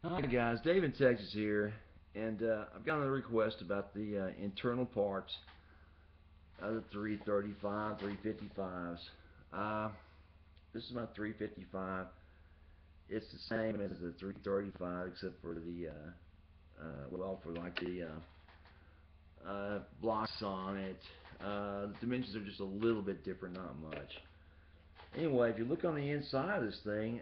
Hi guys, Dave in Texas here, and I've got another request about the internal parts of the 335, 355s. Uh, this is my 355. It's the same as the 335 except for for like the blocks on it. The dimensions are just a little bit different, not much. Anyway, if you look on the inside of this thing,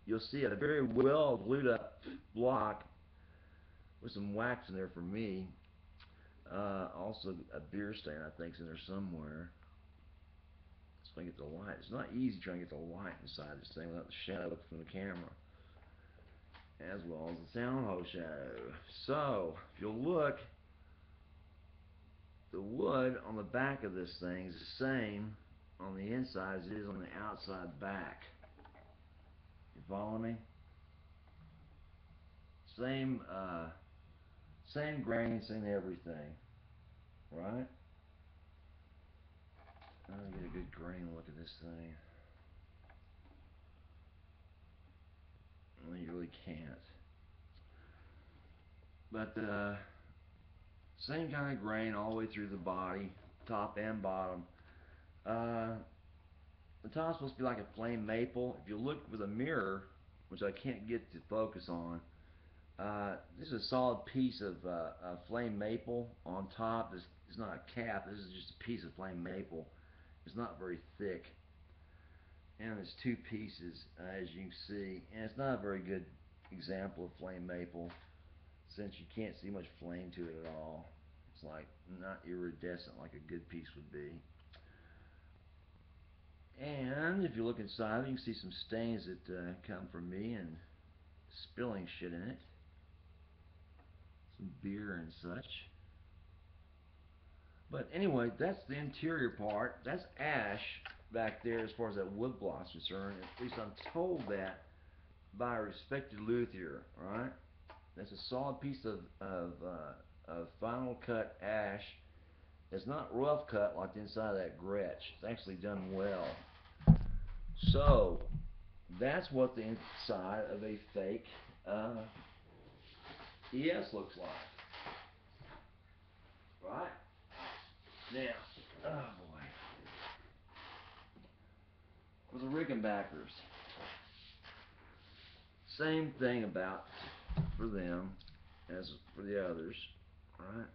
you'll see a very well glued up block with some wax in there for me. Also, a beer stain I think is in there somewhere. Let's try to get the light. It's not easy trying to get the light inside this thing without the shadow from the camera, as well as the sound hole shadow. So, if you'll look, the wood on the back of this thing is the same on the inside as it is on the outside back. You follow me? Same, same grain, same everything, right? I'm gonna get a good grain look at this thing. Well, you really can't. But same kind of grain all the way through the body, top and bottom. Uh, the top's supposed to be like a flame maple. If you look with a mirror, which I can't get to focus on, this is a solid piece of flame maple on top. This is not a cap. This is just a piece of flame maple. It's not very thick, and it's two pieces, as you can see, and it's not a very good example of flame maple since you can't see much flame to it at all. It's like not iridescent like a good piece would be. And if you look inside, you can see some stains that come from me and spilling shit in it, some beer and such. But anyway, that's the interior part. That's ash back there as far as that wood block's concerned. At least I'm told that by a respected luthier. All right, that's a solid piece of final cut ash. It's not rough cut like the inside of that Gretch. It's actually done well. So that's what the inside of a fake ES looks like. Right? Now, oh boy. With the Rickenbackers, same thing about for them as for the others. Alright?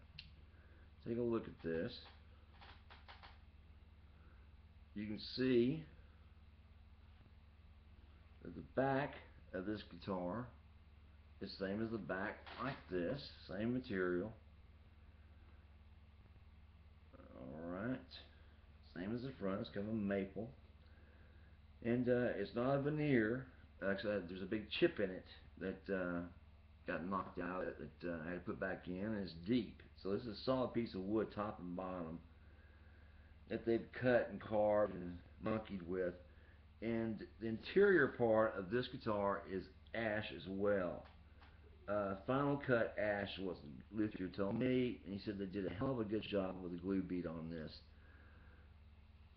Take a look at this. You can see that the back of this guitar is the same as the back like this, same material. Alright. Same as the front, it's kind of a maple. And it's not a veneer. Actually, there's a big chip in it that got knocked out that I had to put back in, and it's deep. So this is a solid piece of wood, top and bottom, that they've cut and carved and monkeyed with. And the interior part of this guitar is ash as well. Final cut ash was Luther told me, and he said they did a hell of a good job with the glue bead on this.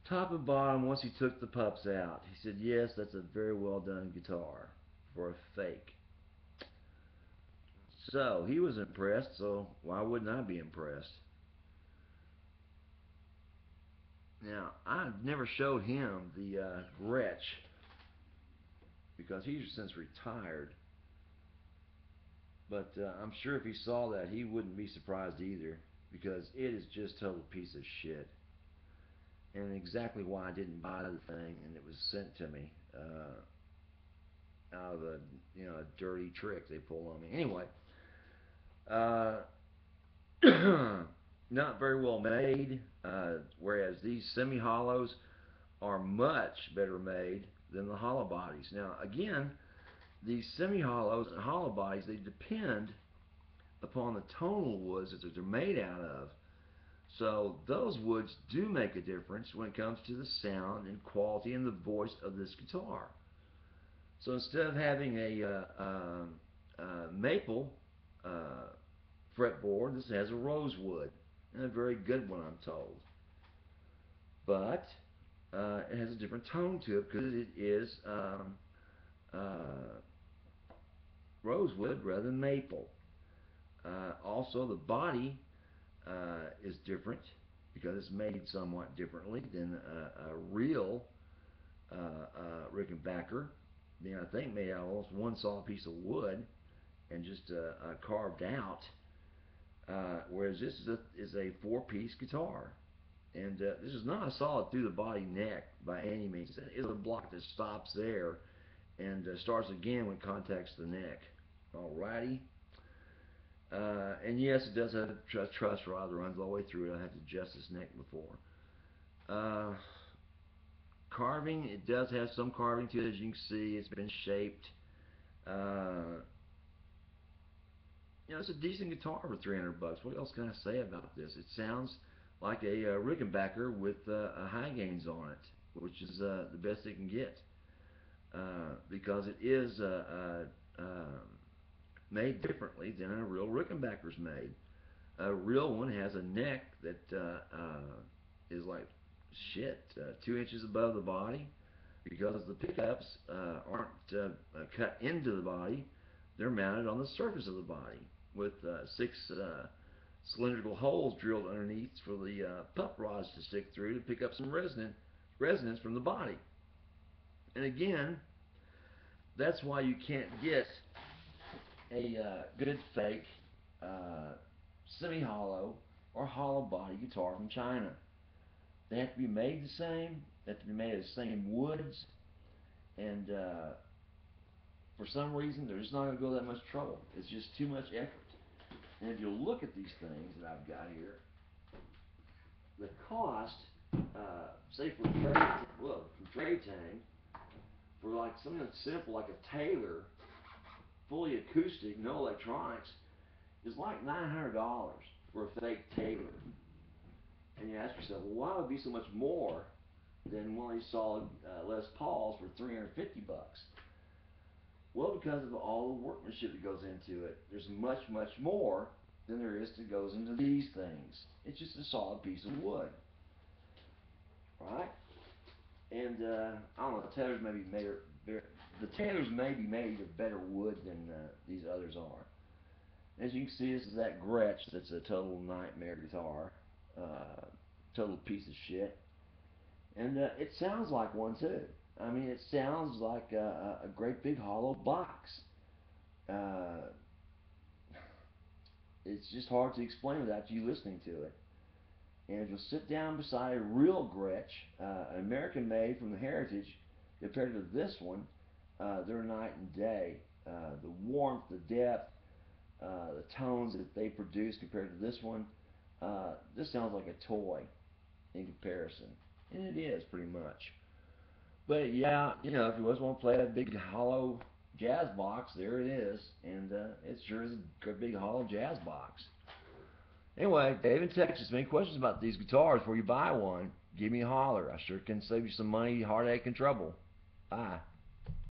Top and bottom, once he took the pups out, he said, yes, that's a very well done guitar for a fake. So he was impressed, so why wouldn't I be impressed? Now, I've never showed him the Gretch because he's since retired. But I'm sure if he saw that, he wouldn't be surprised either because it is just a total piece of shit. And exactly why I didn't buy the thing, and it was sent to me out of a dirty trick they pulled on me. Anyway, uh, not very well made. Whereas these semi-hollows are much better made than the hollow bodies. Now, again, these semi-hollows and hollow bodies, they depend upon the tonal woods that they're made out of. So those woods do make a difference when it comes to the sound and quality and the voice of this guitar. So instead of having a maple fretboard, this has a rosewood, and a very good one, I'm told. But it has a different tone to it because it is rosewood rather than maple. Also, the body is different because it's made somewhat differently than a real Rickenbacker. Then I think made out of almost one solid piece of wood and just carved out. Whereas this is a four-piece guitar. And this is not a solid through the body neck by any means. It is a block that stops there and starts again when it contacts the neck. Alrighty. And yes, it does have a truss rod that runs all the way through it. I had to adjust this neck before. Carving, it does have some carving to it. As you can see, it's been shaped. It's a decent guitar for 300 bucks. What else can I say about this? It sounds like a Rickenbacker with high gains on it, which is the best it can get because it is made differently than a real Rickenbacker's made. A real one has a neck that is like 2 inches above the body because the pickups aren't cut into the body. They're mounted on the surface of the body with 6 cylindrical holes drilled underneath for the pup rods to stick through to pick up some resonance from the body. And again, that's why you can't get a good fake semi-hollow or hollow body guitar from China. They have to be made the same. They have to be made of the same woods, and for some reason they're just not going to go that much trouble. It's just too much effort. And if you look at these things that I've got here, the cost, say for trade tang, for like something that's simple like a Taylor, fully acoustic, no electronics, is like $900 for a fake Taylor. And you ask yourself, well, why would it be so much more than one of these solid Les Pauls for 350 bucks? Well, because of all the workmanship that goes into it. There's much, much more than there is that goes into these things. It's just a solid piece of wood, right? And I don't know. The Taylors may be made. The Taylors may be made of better wood than these others are. As you can see, this is that Gretch. That's a total nightmare guitar. Total piece of shit. And it sounds like one too. I mean, it sounds like a great big hollow box. It's just hard to explain without you listening to it. And if you'll sit down beside a real Gretch, an American made from the Heritage, compared to this one, they're night and day. The warmth, the depth, the tones that they produce compared to this one, this sounds like a toy in comparison. And it is, pretty much. But yeah, if you just want to play a big hollow jazz box, there it is. And it sure is a big hollow jazz box. Anyway, Dave in Texas, any questions about these guitars before you buy one, give me a holler. I sure can save you some money, heartache, and trouble. Bye.